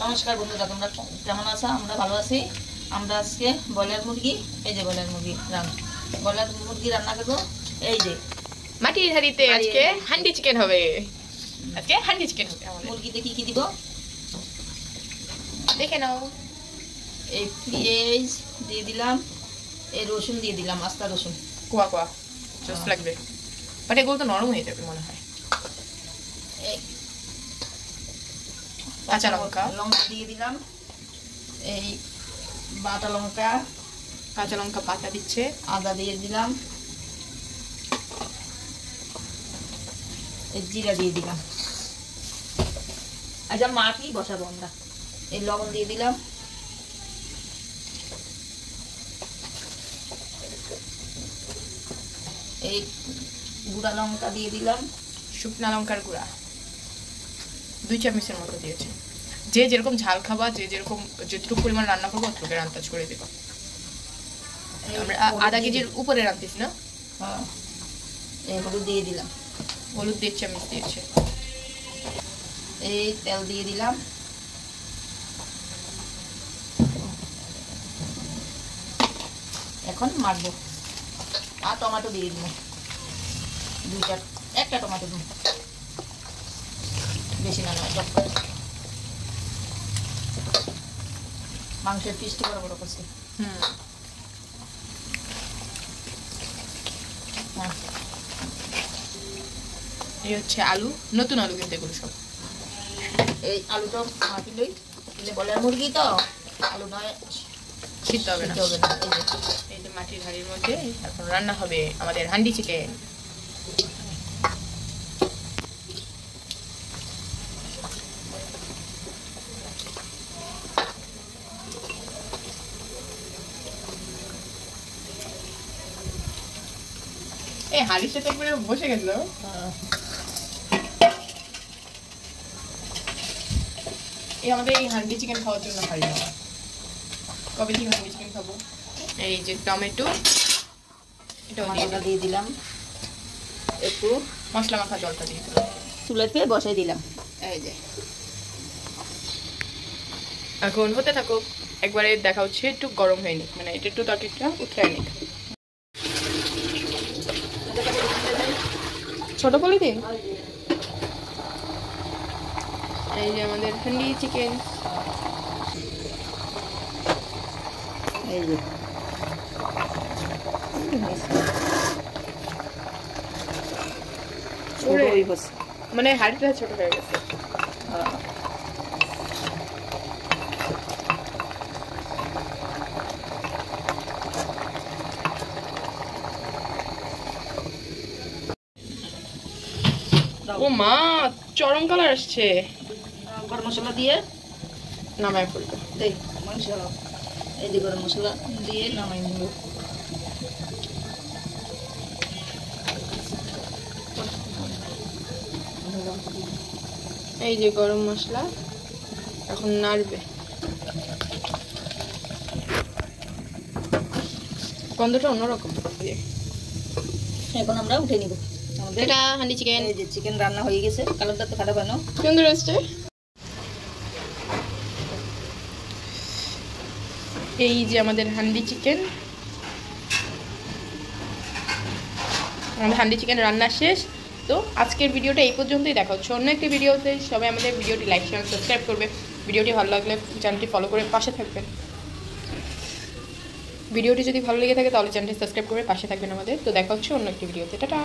নমস্কার বন্ধুরা, তোমরা কেমন আছো? আমরা ভালো আছি। আমরা আজকে ব্রয়লার মুরগি, এই যে ব্রয়লার মুরগি রান্না করবো। এই যে মাটির হাঁড়িতে আজকে হান্ডি চিকেন হবে। আজকে হান্ডি চিকেন হবে। মুরগিতে কি কি দিব দেখে নাও। এই পেঁয়াজ দিয়ে দিলাম, এই রসুন দিয়ে দিলাম, আস্তা রসুন কোয়া কোয়া জাস্ট লাগবে, বাট এগুলো তো নরম হয়ে যাবে মনে হয়। কাঁচা লঙ্কা দিয়ে দিলাম, এই বাটা লঙ্কা, কাঁচা লঙ্কা পাতা দিচ্ছে, আদা দিয়ে দিলাম, এই জিরা দিয়ে দিলাম। আচ্ছা মাটি বসাবো আমরা। এই লবণ দিয়ে দিলাম, এই গুঁড়া লঙ্কা দিয়ে দিলাম, শুকনা লঙ্কার গুঁড়া 2 চামচের মতো দিয়েছে। যে যেরকম ঝাল খাবা, যে যেরকম যেটুকু পরিমাণ রান্না করবো অতটুকু আন্দাজ করে দেবো। আমরা আধা কেজির উপরে রান্তিস না? হ্যাঁ, এই হলুদ দিয়ে দিলাম, হলুদ 1 চামচ দিয়েছে। এই তেল দিয়ে দিলাম, এখন মাখবো। আর টমেটো দিয়ে দিব, একটা টমেটো দিব, বেশি না নয়। মাংসের পিসটি বড় বড় করছে। এই হচ্ছে আলু, নতুন আলু কিন্তু এগুলো সব। এই আলুটা মাখিলই, ব্রয়লার মুরগি তো আলু নয় সিদ্ধ হবে না। এই যে মাটির হাঁড়ির মধ্যে এখন রান্না হবে আমাদের হান্ডি চিকেন। এই হাঁড়ির সাথে একবারে বসে গেছিল। এই আমাদের এই হান্ডি চিকেন খাওয়ার জন্য হাঁড়ি নেওয়া। কবে থেকে হান্ডি চিকেন খাবো? এই যে টমেটো, এটা দিয়ে দিলাম, একটু মশলা মাখা জলটা দিয়ে দিলাম, চুলাতে বসাই দিলাম। এই যে এখন হতে থাকুক। একবারে দেখা হচ্ছে একটু গরম হয়নি, মানে এটা একটু তরকারিটা উঠে নি। ছোট পলিথিন। এই যে আমাদের হান্ডি চিকেন। এই যে মানে হাড়িটা ছোট হয়ে গেছে। ও মা, চরম কালার আসছে। গরম মশলা দিয়ে নামায় ফেলবো। এই মাংস, এই যে গরম মশলা দিয়ে নামাই নেব। এই যে গরম মশলা এখন নাড়বে। গন্ধটা অন্যরকম। এখন আমরা উঠে নিব। এটা হান্ডি চিকেন। এই যে চিকেন রান্না হয়ে গেছে, কালারটা তো খারাপ হয় না, সুন্দর আসছে। এই যে আমাদের হান্ডি চিকেন, আমাদের হান্ডি চিকেন রান্না শেষ। তো আজকের ভিডিওটা এই পর্যন্তই। দেখা হচ্ছে অন্য একটি ভিডিওতে। সবাই আমাদের ভিডিওটি লাইক শেয়ার সাবস্ক্রাইব করবে। ভিডিওটি ভালো লাগলে চ্যানেলটি ফলো করে পাশে থাকবেন। ভিডিওটি যদি ভালো লেগে থাকে তাহলে চ্যানেলটি সাবস্ক্রাইব করে পাশে থাকবেন আমাদের। তো দেখা হচ্ছে অন্য একটি ভিডিওতে। টাটা।